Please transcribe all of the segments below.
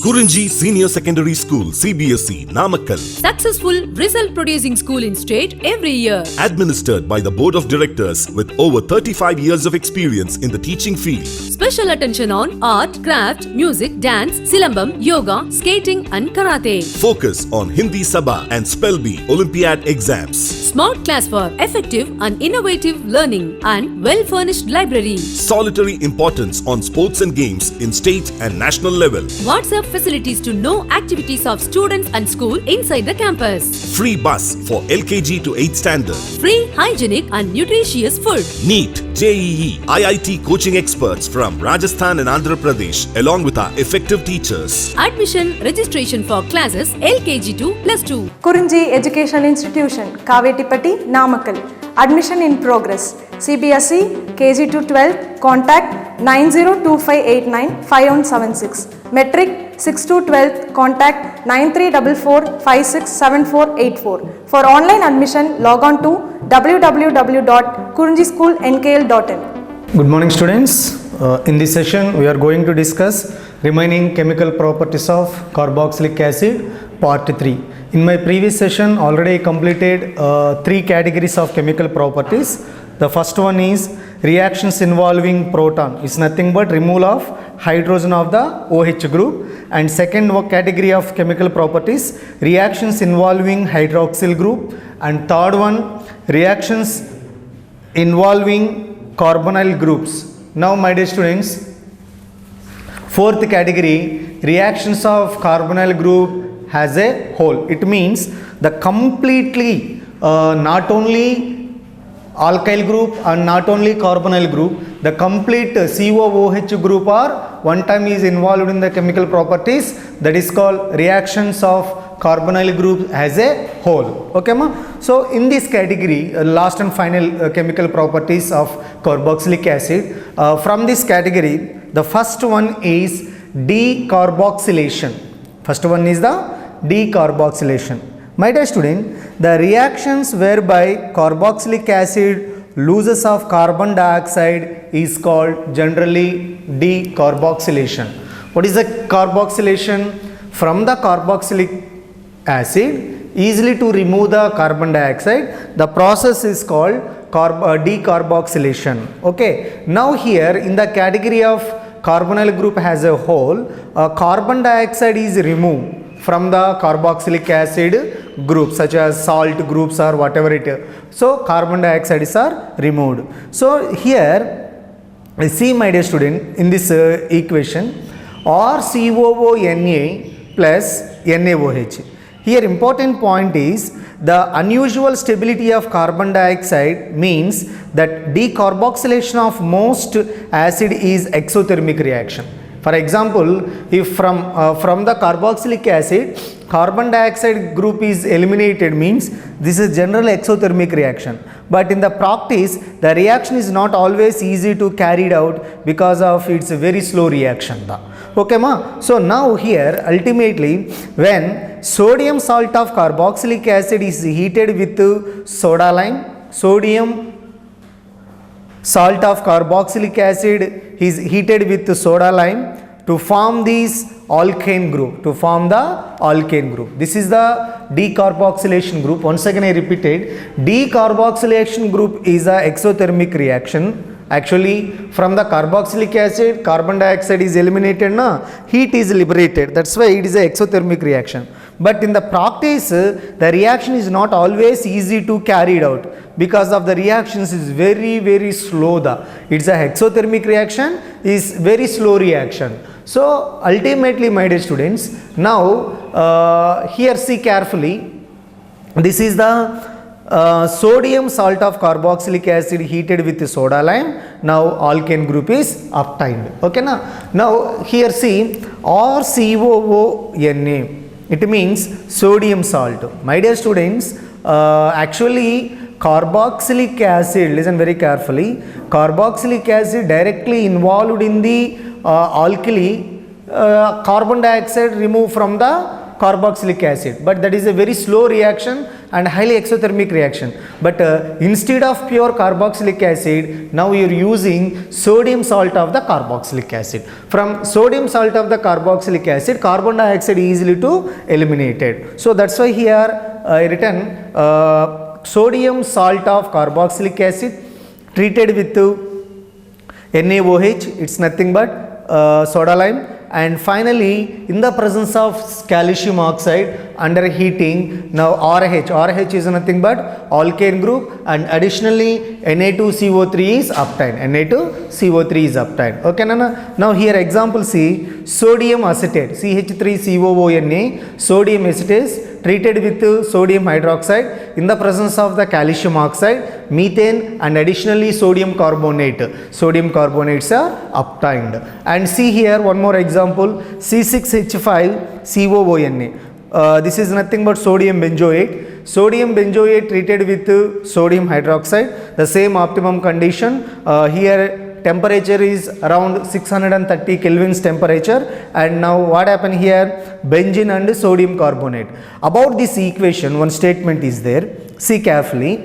Kurinji Senior Secondary School, CBSE, Namakkal. Successful result producing school in state every year. Administered by the Board of Directors with over 35 years of experience in the teaching field. Special attention on art, craft, music, dance, silambam, yoga, skating and karate. Focus on Hindi Sabha and Spell Bee Olympiad exams. Smart class for effective and innovative learning and well-furnished library. Solitary importance on sports and games in state and national level. WhatsApp facilities to know activities of students and school inside the campus. Free bus for LKG to 8th standard. Free, hygienic and nutritious food. NEET, JEE, IIT coaching experts from Rajasthan and Andhra Pradesh along with our effective teachers. Admission registration for classes LKG to +2. Kurinji Education Institution, Kavetipatti, Namakkal. Admission in progress. CBSE, KG to 12, contact 9025895176. Metric 6 to 12, contact 9344567484. For online admission, log on to www.kurinjischoolnkl.in. Good morning students. In this session we are going to discuss remaining chemical properties of carboxylic acid part 3. In my previous session already I completed 3 categories of chemical properties. The first one is reactions involving proton. It's nothing but removal of hydrogen of the OH group. And second category of chemical properties, reactions involving hydroxyl group. And third one, reactions involving carbonyl groups. Now my dear students, fourth category, reactions of carbonyl group as a whole. It means the completely not only alkyl group and not only carbonyl group, the complete COOH group or one time is involved in the chemical properties, that is called reactions of carbonyl group as a whole. Okay ma? So in this category, last and final chemical properties of carboxylic acid, from this category the first one is decarboxylation. First one is the decarboxylation. My dear student, the reactions whereby carboxylic acid loses of carbon dioxide is called generally decarboxylation. What is the carboxylation? From the carboxylic acid, easily to remove the carbon dioxide, the process is called decarboxylation. Okay. Now here in the category of carbonyl group as a whole, carbon dioxide is removed from the carboxylic acid group such as salt groups or whatever it is. So carbon dioxides are removed. So here see my dear student, in this equation RCOONA plus NaOH. Here important point is the unusual stability of carbon dioxide means that decarboxylation of most acid is exothermic reaction. For example, if from the carboxylic acid carbon dioxide group is eliminated, means this is general exothermic reaction. But in the practice the reaction is not always easy to carried out because of its very slow reaction. Okay ma? So now here ultimately when sodium salt of carboxylic acid is heated with soda lime, sodium salt of carboxylic acid is heated with soda lime to form this alkane group, This is the decarboxylation group. Once again I repeated, decarboxylation group is a exothermic reaction. Actually from the carboxylic acid carbon dioxide is eliminated, heat is liberated, that's why it is a exothermic reaction. But in the practice the reaction is not always easy to carry it out because of the reactions is very slow. It's a exothermic reaction, is very slow reaction. So ultimately my dear students, now here see carefully, this is the sodium salt of carboxylic acid heated with soda lime. Now alkane group is obtained. Okay na? Now here see RCOONA, it means sodium salt. My dear students, actually carboxylic acid, listen very carefully, carboxylic acid directly involved in the alkali, carbon dioxide removed from the carboxylic acid, but that is a very slow reaction, and highly exothermic reaction. But instead of pure carboxylic acid, now you are using sodium salt of the carboxylic acid. From sodium salt of the carboxylic acid, carbon dioxide easily to eliminated. So that's why here I written sodium salt of carboxylic acid treated with NaOH, it's nothing but soda lime. And finally, in the presence of calcium oxide under heating, now RH is nothing but alkane group, and additionally Na2CO3 is obtained. Na2CO3 is obtained. Okay, Nana? Now here example C, sodium acetate, CH3COONA, sodium acetate treated with sodium hydroxide in the presence of the calcium oxide, methane, and additionally sodium carbonate. Sodium carbonates are obtained. And see here one more example, C6H5COONA. This is nothing but sodium benzoate. Sodium benzoate treated with sodium hydroxide, the same optimum condition. Here temperature is around 630 kelvins temperature, and now what happened here, benzene and sodium carbonate. About this equation one statement is there, see carefully.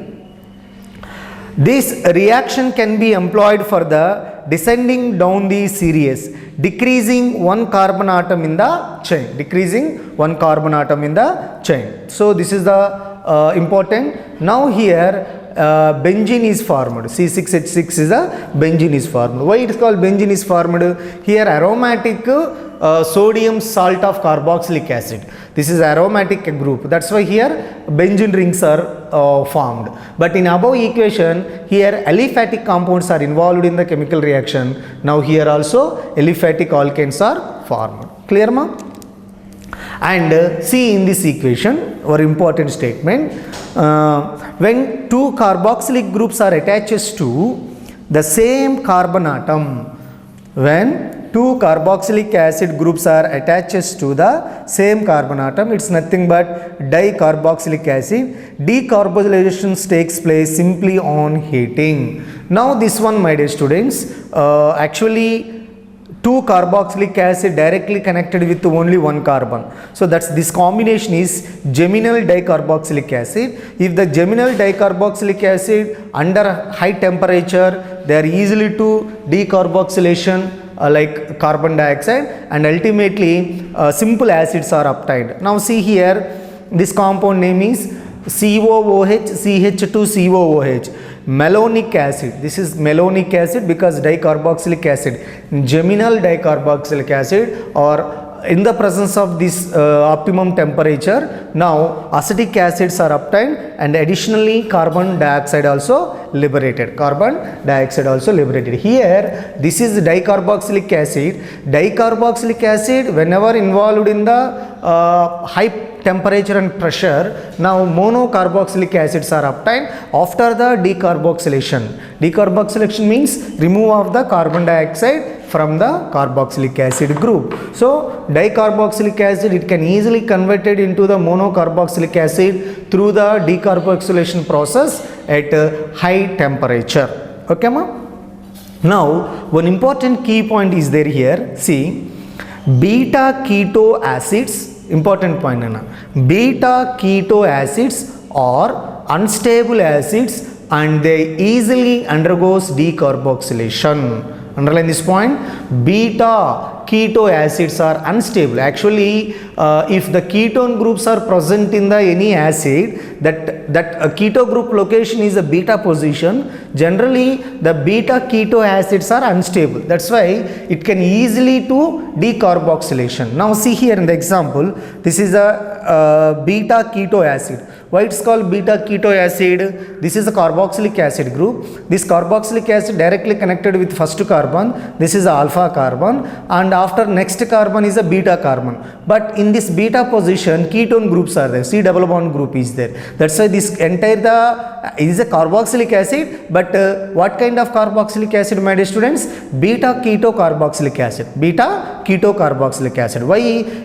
This reaction can be employed for the descending down the series, decreasing one carbon atom in the chain, So this is the important. Now here benzene is formed. C6H6 is a benzene is formed. Why it is called benzene is formed? Here aromatic sodium salt of carboxylic acid. This is aromatic group. That's why here benzene rings are formed. But in above equation, here aliphatic compounds are involved in the chemical reaction. Now here also aliphatic alkanes are formed. Clear, ma? And see in this equation, our important statement, when two carboxylic groups are attached to the same carbon atom, when two carboxylic acid groups are attached to the same carbon atom, it's nothing but dicarboxylic acid. Decarbonylation takes place simply on heating. Now this one, my dear students, actually two carboxylic acid directly connected with only one carbon. So that's this combination is geminal dicarboxylic acid. If the geminal dicarboxylic acid under high temperature, they are easily to decarboxylation like carbon dioxide, and ultimately simple acids are obtained. Now see here, this compound name is COOH, CH2COOH. Malonic acid. This is malonic acid because dicarboxylic acid, geminal dicarboxylic acid, or in the presence of this optimum temperature, now acetic acids are obtained, and additionally carbon dioxide also liberated. Here this is dicarboxylic acid. Dicarboxylic acid, whenever involved in the high temperature and pressure, now monocarboxylic acids are obtained after the decarboxylation. Decarboxylation means remove of the carbon dioxide from the carboxylic acid group. So dicarboxylic acid, it can easily converted into the monocarboxylic acid through the decarboxylation process at high temperature. Okay, ma? Now one important key point is there here. See, beta keto acids, important point, Nana. Beta keto acids are unstable acids and they easily undergoes decarboxylation. Underline this point. Beta keto acids are unstable. Actually, if the ketone groups are present in the any acid, that keto group location is a beta position. Generally, the beta keto acids are unstable. That's why it can easily to decarboxylation. Now see here in the example, this is a beta keto acid. Why it's called beta keto acid? This is a carboxylic acid group. This carboxylic acid directly connected with first carbon. This is a alpha carbon, and after next carbon is a beta carbon. But in this beta position, ketone groups are there. C double bond group is there. That's why this entire is a carboxylic acid. But what kind of carboxylic acid, my dear students? Beta keto carboxylic acid. Beta keto carboxylic acid. Why?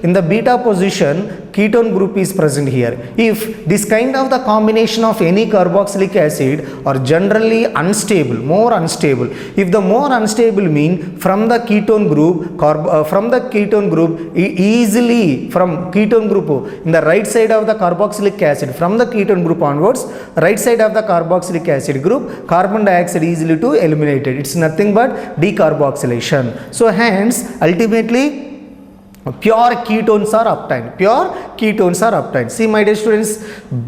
In the beta position, ketone group is present here. If this kind of the combination of any carboxylic acid are generally unstable, more unstable. If the more unstable mean from the ketone group, easily from ketone group in the right side of the carboxylic acid, from the ketone group onwards, right side of the carboxylic acid group, carbon dioxide easily to eliminated. It's nothing but decarboxylation. So hence ultimately pure ketones are obtained. Pure ketones are obtained. See my dear students,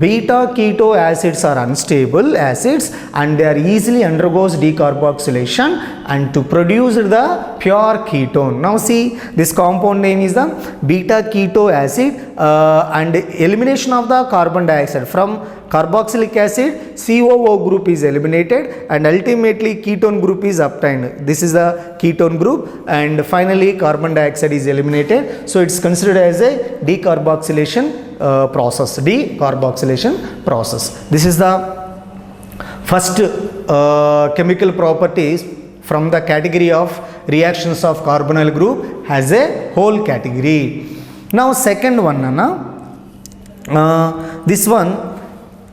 beta keto acids are unstable acids and they are easily undergoes decarboxylation and to produce the pure ketone. Now see, this compound name is the beta keto acid and elimination of the carbon dioxide from carboxylic acid, COO group is eliminated and ultimately ketone group is obtained. This is the ketone group and finally carbon dioxide is eliminated. So it's considered as a decarboxylation process. Decarboxylation process. This is the first chemical properties from the category of reactions of carbonyl group as a whole category. Now second one, this one,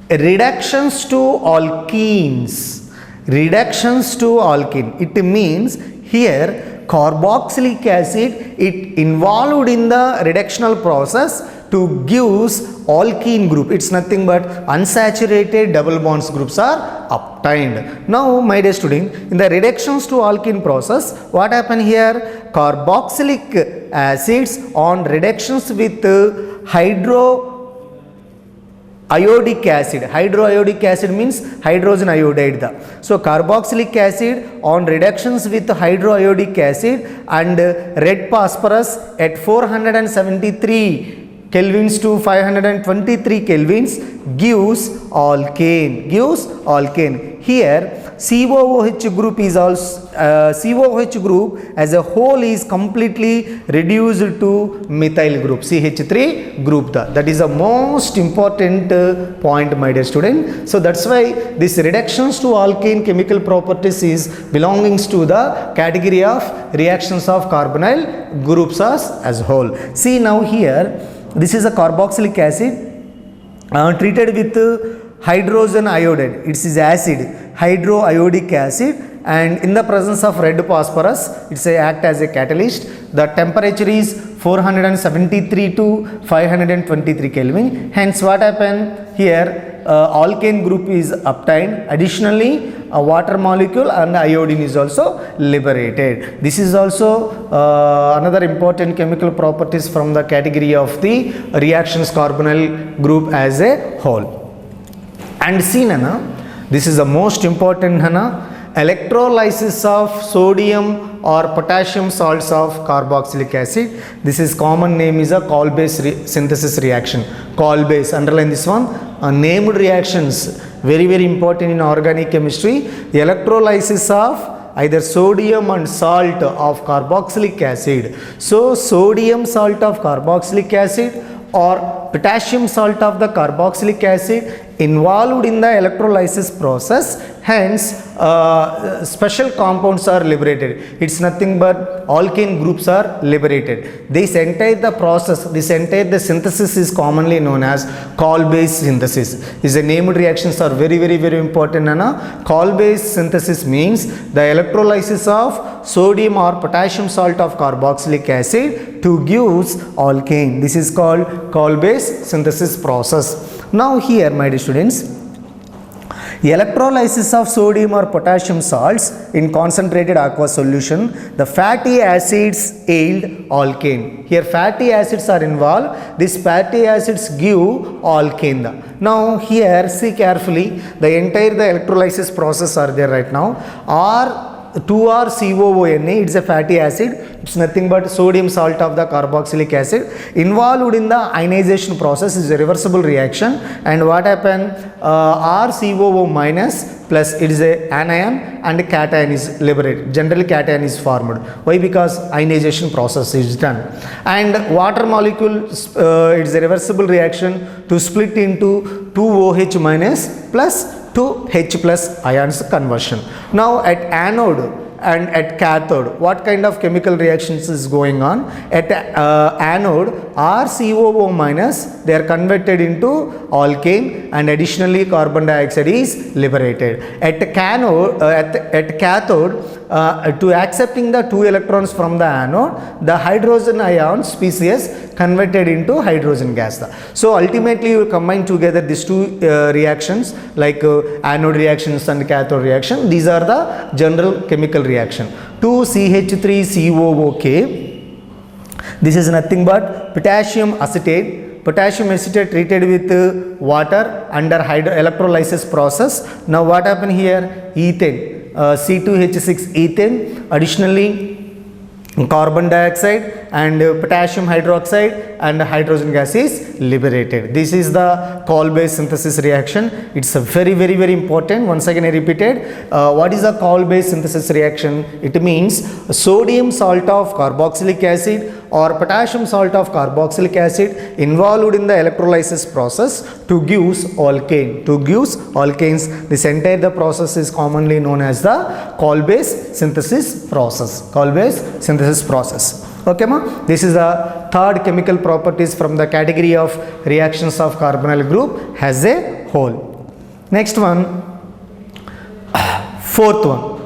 reductions to alkenes. Reductions to alkene. It means here carboxylic acid, it involved in the reductional process to gives alkene group. It's nothing but unsaturated double bonds groups are obtained. Now my dear student, in the reductions to alkene process, what happened here? Carboxylic acids on reductions with hydroiodic acid. Hydroiodic acid means hydrogen iodide. So carboxylic acid on reductions with hydroiodic acid and red phosphorus at 473 kelvins to 523 kelvins gives alkane. Here COOH group is also COOH group as a whole is completely reduced to methyl group, CH3 group. That is the most important point, my dear student. So that's why this reductions to alkane chemical properties is belongs to the category of reactions of carbonyl groups as whole. See now here, this is a carboxylic acid treated with hydrogen iodide. It is acid, hydroiodic acid, and in the presence of red phosphorus, it's act as a catalyst. The temperature is 473 to 523 Kelvin. Hence what happened here? Alkane group is obtained. Additionally, a water molecule and iodine is also liberated. This is also another important chemical properties from the category of the reactions carbonyl group as a whole. And see Nana, this is the most important Nana, electrolysis of sodium or potassium salts of carboxylic acid. This is common name is a Cole-base synthesis reaction. Cole-base, underline this one. Named reactions, very important in organic chemistry. The electrolysis of either sodium and salt of carboxylic acid. So sodium salt of carboxylic acid or potassium salt of the carboxylic acid involved in the electrolysis process, hence special compounds are liberated. It's nothing but alkane groups are liberated. This entire the process, this entire the synthesis is commonly known as Cole-base synthesis. These named reactions are very important. Cole-base synthesis means the electrolysis of sodium or potassium salt of carboxylic acid to gives alkane. This is called Cole-base synthesis process. Now here, my dear students, electrolysis of sodium or potassium salts in concentrated aqueous solution, the fatty acids yield alkane. Here fatty acids are involved. These fatty acids give alkane. Now here see carefully, the entire the electrolysis process are there right now. 2R-COONA, it's a fatty acid. It's nothing but sodium salt of the carboxylic acid. Involved in the ionization process is a reversible reaction. And what happened? RCOO minus plus it is a anion and cation is liberated. Generally cation is formed. Why? Because ionization process is done. And water molecule, it is a reversible reaction to split into 2OH minus plus to H plus ions conversion. Now at anode, and at cathode, what kind of chemical reactions is going on? At anode, RCOO minus, they are converted into alkane, and additionally carbon dioxide is liberated. At cathode, to accepting the 2 electrons from the anode, the hydrogen ion species converted into hydrogen gas. So ultimately you combine together these two reactions, like anode reactions and cathode reaction. These are the general chemical reaction. 2CH3COOK, this is nothing but potassium acetate. Potassium acetate treated with water under electrolysis process. Now what happened here? Ethane, C2H6 ethane, additionally carbon dioxide and potassium hydroxide and hydrogen gas is liberated. This is the Kolbe synthesis reaction. It's a very important. Once again I repeated, what is a Kolbe synthesis reaction? It means sodium salt of carboxylic acid or potassium salt of carboxylic acid involved in the electrolysis process to give alkane, to give alkanes. This entire process is commonly known as the Kolbe synthesis process. Kolbe synthesis process. Okay ma? This is the third chemical properties from the category of reactions of carbonyl group as a whole. Next one, fourth one,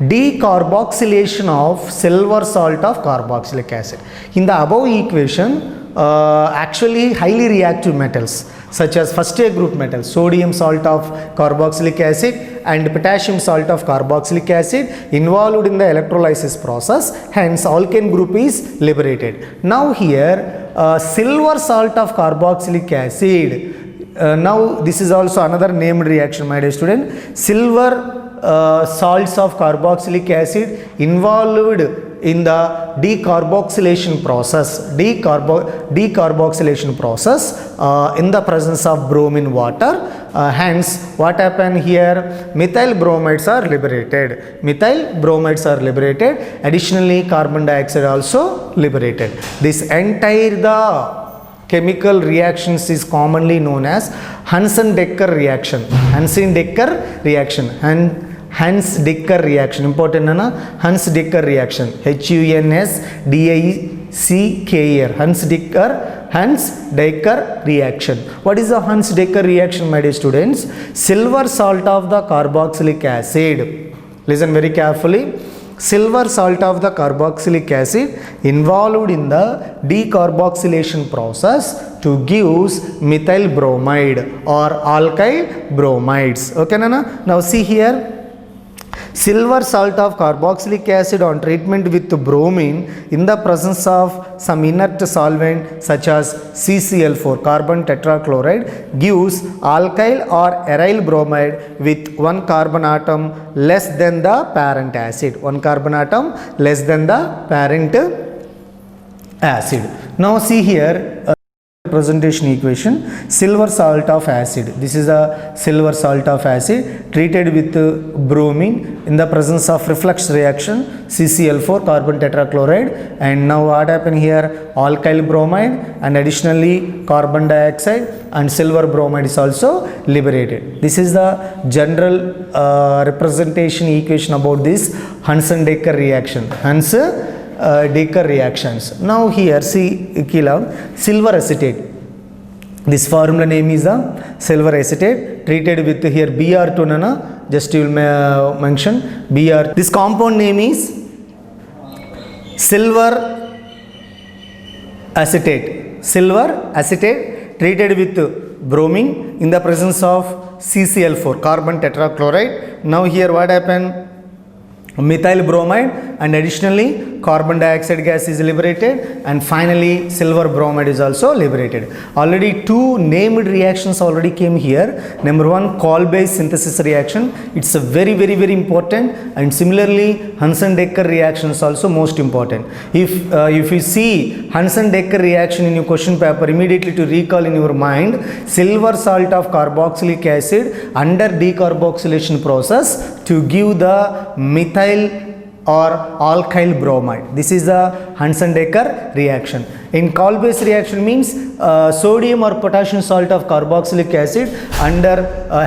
decarboxylation of silver salt of carboxylic acid. In the above equation, actually highly reactive metals such as first A group metals, sodium salt of carboxylic acid and potassium salt of carboxylic acid involved in the electrolysis process, hence alkane group is liberated. Now here silver salt of carboxylic acid, now this is also another named reaction my dear student. Silver salts of carboxylic acid involved in the decarboxylation process, decarboxylation process in the presence of bromine water. Hence what happened here? Methyl bromides are liberated. Methyl bromides are liberated. Additionally carbon dioxide also liberated. This entire the chemical reactions is commonly known as Hansen-Decker reaction. Hansen-Decker reaction and Hans-Decker reaction. Important na? Hans-Decker reaction. HUNSDICKER. Hans-Decker reaction. What is the Hans-Decker reaction, my dear students? Silver salt of the carboxylic acid. Listen very carefully. Silver salt of the carboxylic acid involved in the decarboxylation process to give methyl bromide or alkyl bromides. Okay, Nana? Now see here. Silver salt of carboxylic acid on treatment with bromine in the presence of some inert solvent such as CCl4, carbon tetrachloride, gives alkyl or aryl bromide with one carbon atom less than the parent acid. One carbon atom less than the parent acid. Now see here. Presentation equation, silver salt of acid. This is a silver salt of acid treated with bromine in the presence of reflux reaction CCl4, carbon tetrachloride, and now what happened here? Alkyl bromide and additionally carbon dioxide and silver bromide is also liberated. This is the general representation equation about this Hansen-Decker reaction. Decker reactions. Now here see silver acetate. This formula name is the silver acetate treated with here Br2 nana. Just you will mention Br. This compound name is silver acetate. Silver acetate treated with bromine in the presence of CCl4, carbon tetrachloride. Now here what happened? Methyl bromide and additionally carbon dioxide gas is liberated and finally silver bromide is also liberated. Already two named reactions already came here. Number one, Kolbe synthesis reaction. It's a very important, and similarly Hansen-Decker reaction is also most important. If you see Hansen-Decker reaction in your question paper, immediately to recall in your mind, silver salt of carboxylic acid under decarboxylation process to give the methyl or alkyl bromide. This is the Hansen-Decker reaction. In Cole-Base reaction means sodium or potassium salt of carboxylic acid under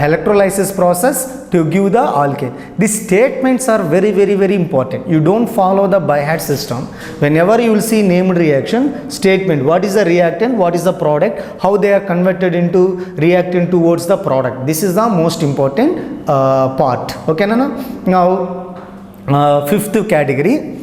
electrolysis process to give the alkane. These statements are very important. You don't follow the by-heart system. Whenever you will see named reaction, statement, what is the reactant, what is the product, how they are converted into reactant towards the product. This is the most important part. Okay, Nana? Now, fifth category,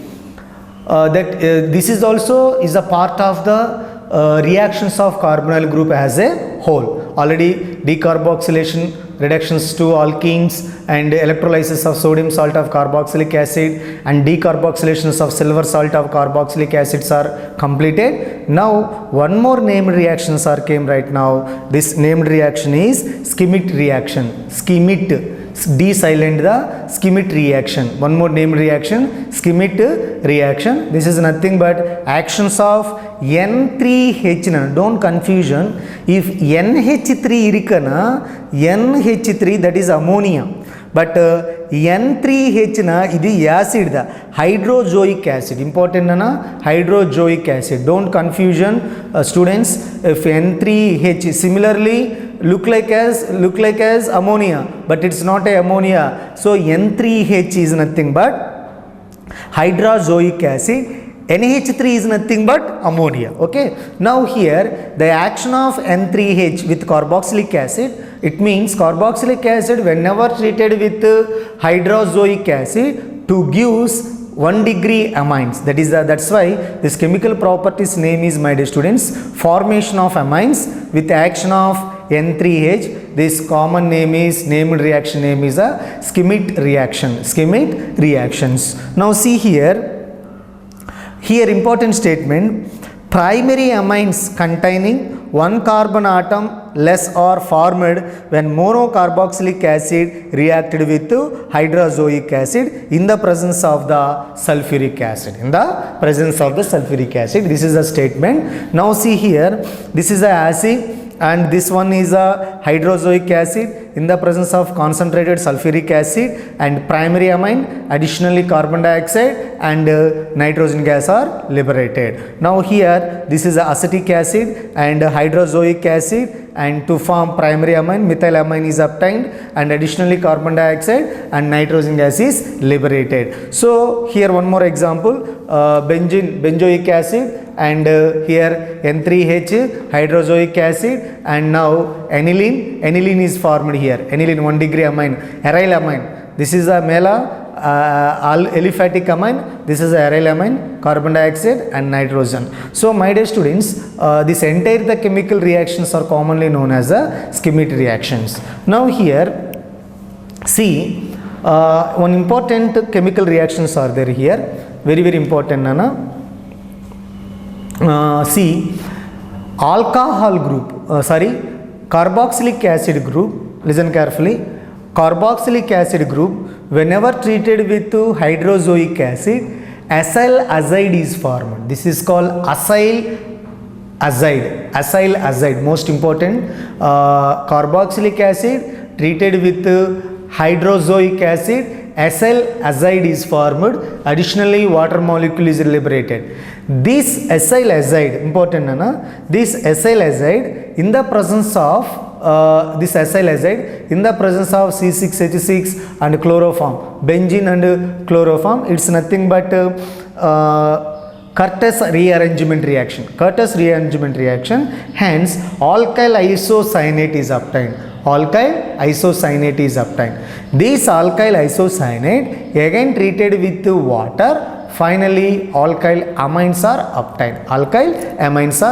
this is also is a part of the reactions of carbonyl group as a whole. Already decarboxylation, reductions to alkenes and electrolysis of sodium salt of carboxylic acid and decarboxylations of silver salt of carboxylic acids are completed. Now one more named reactions are came right now. This named reaction is Schmitt reaction. Schmitt, D silent the Schmitt reaction. One more named reaction, Schmitt reaction. This is nothing but actions of N3H. Don't confusion. If NH3 irikana, NH3 that is ammonia. But N3H na idi acid the hydrozoic acid. Important na hydrozoic acid. Don't confusion students. If N3H similarly look like as ammonia, but it's not a ammonia. So N3H is nothing but hydrozoic acid. NH3 is nothing but ammonia. Okay. Now here the action of N3H with carboxylic acid. It means carboxylic acid whenever treated with hydrozoic acid to gives 1 degree amines. That's why this chemical properties name is, my dear students, formation of amines with action of N3H. This common name is, named reaction name is a Schmitt reaction. Schmitt reactions. Now see here important statement, primary amines containing one carbon atom less are formed when monocarboxylic acid reacted with hydrozoic acid in the presence of the sulfuric acid. In the presence of the sulfuric acid. This is a statement. Now see here, this is a acid and this one is a hydrozoic acid in the presence of concentrated sulfuric acid and primary amine, additionally carbon dioxide and nitrogen gas are liberated. Now here this is acetic acid and hydrozoic acid, and to form primary amine, methylamine is obtained and additionally carbon dioxide and nitrogen gas is liberated. So here one more example, benzoic acid and here N3H hydrozoic acid and now aniline is formed here. Aniline 1 degree amine, aryl amine. This is a aliphatic amine. This is a aryl amine, carbon dioxide and nitrogen. So my dear students, this entire the chemical reactions are commonly known as the Schmitt reactions. Now here see one important chemical reactions are there here. Very important, Nana. See, alcohol group, carboxylic acid group, listen carefully, carboxylic acid group whenever treated with hydrozoic acid, acyl azide is formed. This is called acyl azide, most important. Carboxylic acid treated with hydrozoic acid, acyl azide is formed, additionally water molecule is liberated. This acyl azide, important Nana, this acyl azide in the presence of C6H6 and chloroform, benzene and chloroform, it's nothing but Curtis rearrangement reaction. Hence alkyl isocyanate is obtained. This alkyl isocyanate again treated with water, finally alkyl amines are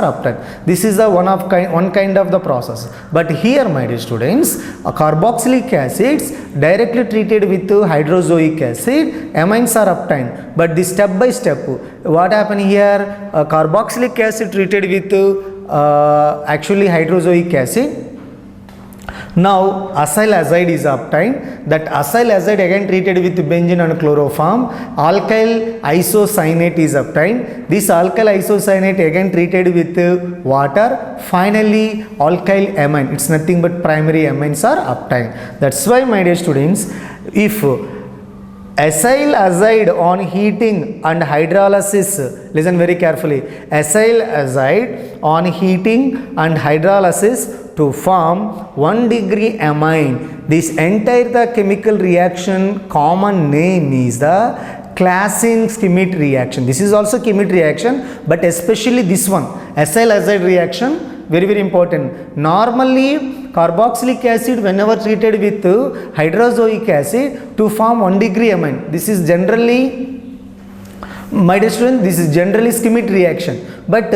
obtained. This is the one kind of the process. But here, my dear students, carboxylic acids directly treated with hydrozoic acid, amines are obtained. But this step by step, what happened here? Carboxylic acid treated with actually hydrozoic acid. Now acyl azide is obtained. That acyl azide again treated with benzene and chloroform. Alkyl isocyanate is obtained. This alkyl isocyanate again treated with water. Finally alkyl amine. It's nothing but primary amines are obtained. That's why, my dear students, if Acyl azide on heating and hydrolysis, listen very carefully, acyl azide on heating and hydrolysis to form 1 degree amine. This entire the chemical reaction common name is the Claisen-Schmidt reaction. This is also Schmidt reaction, but especially this one, acyl azide reaction, very very important. Normally carboxylic acid whenever treated with hydrozoic acid to form 1 degree amine, this is generally, my dear student, this is generally Schmidt reaction, but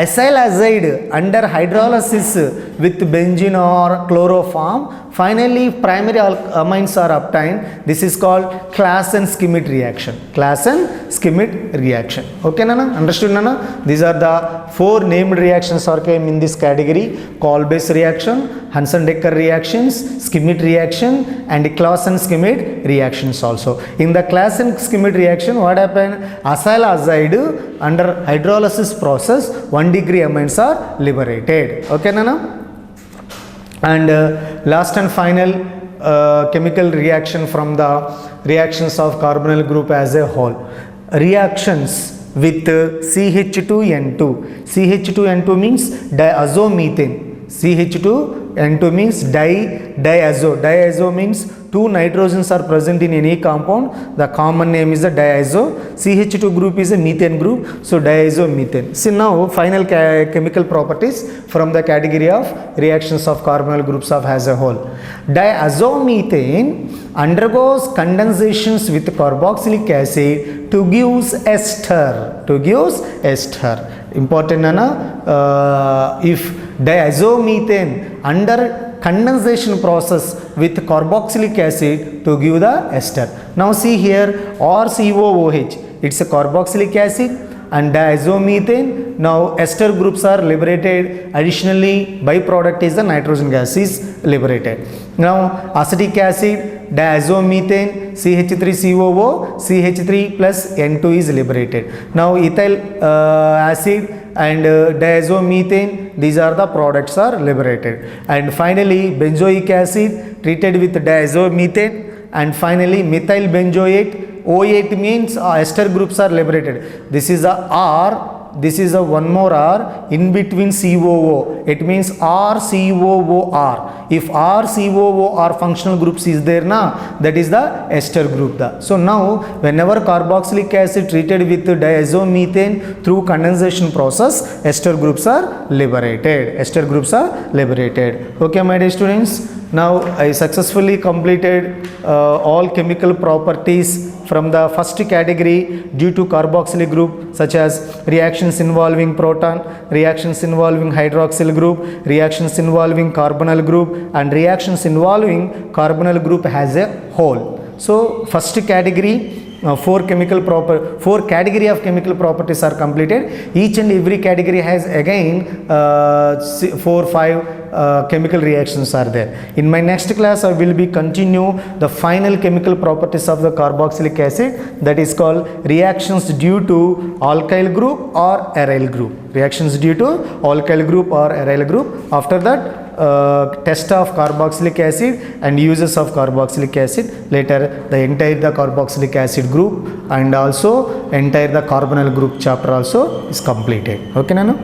acyl azide under hydrolysis with benzene or chloroform, finally primary amines are obtained. This is called Claisen-Schmidt reaction. Claisen-Schmidt reaction. Okay, Nana? Understood, Nana? These are the 4 named reactions are came in this category: Kolbe reaction, Hansen-Decker reactions, Schmidt reaction, and Claisen-Schmidt reactions also. In the Claisen-Schmidt reaction, what happened? Acyl azide under hydrolysis process 1 degree amines are liberated. Okay, Nana? And last and final chemical reaction from the reactions of carbonyl group as a whole. Reactions with CH2N2. CH2N2 means diazomethane. CH2N2 means diazo. Diazo means 2 nitrogens are present in any compound. The common name is the diazo. CH2 group is a methane group, so diazomethane. See now final chemical properties from the category of reactions of carbonyl groups of as a whole. Diazomethane undergoes condensations with carboxylic acid to gives ester. Important, Nana. If diazomethane under condensation process with carboxylic acid to give the ester. Now see here, RCOOH, it's a carboxylic acid and diazomethane. Now ester groups are liberated. Additionally, byproduct is the nitrogen gas is liberated. Now acetic acid, diazomethane, CH3COO, CH3 plus N2 is liberated. Now ethyl acid and diazomethane, these are the products are liberated. And finally benzoic acid treated with diazomethane, and finally methyl benzoate. O8 means ester groups are liberated. This is a R, this is a one more R in between COO. It means RCOOR. If RCOOR functional groups is there na, that is the ester group. So now whenever carboxylic acid treated with diazomethane through condensation process, ester groups are liberated. Okay, my dear students. Now I successfully completed all chemical properties from the first category due to carboxylic group, such as reactions involving proton, reactions involving hydroxyl group, reactions involving carbonyl group, and reactions involving carbonyl group as a whole. So first category, 4 category of chemical properties are completed. Each and every category has again 4-5 chemical reactions are there. In my next class I will be continue the final chemical properties of the carboxylic acid, that is called reactions due to alkyl group or aryl group. Reactions due to alkyl group or aryl group. After that test of carboxylic acid and uses of carboxylic acid. Later the entire the carboxylic acid group and also entire the carbonyl group chapter also is completed. Okay, Nana?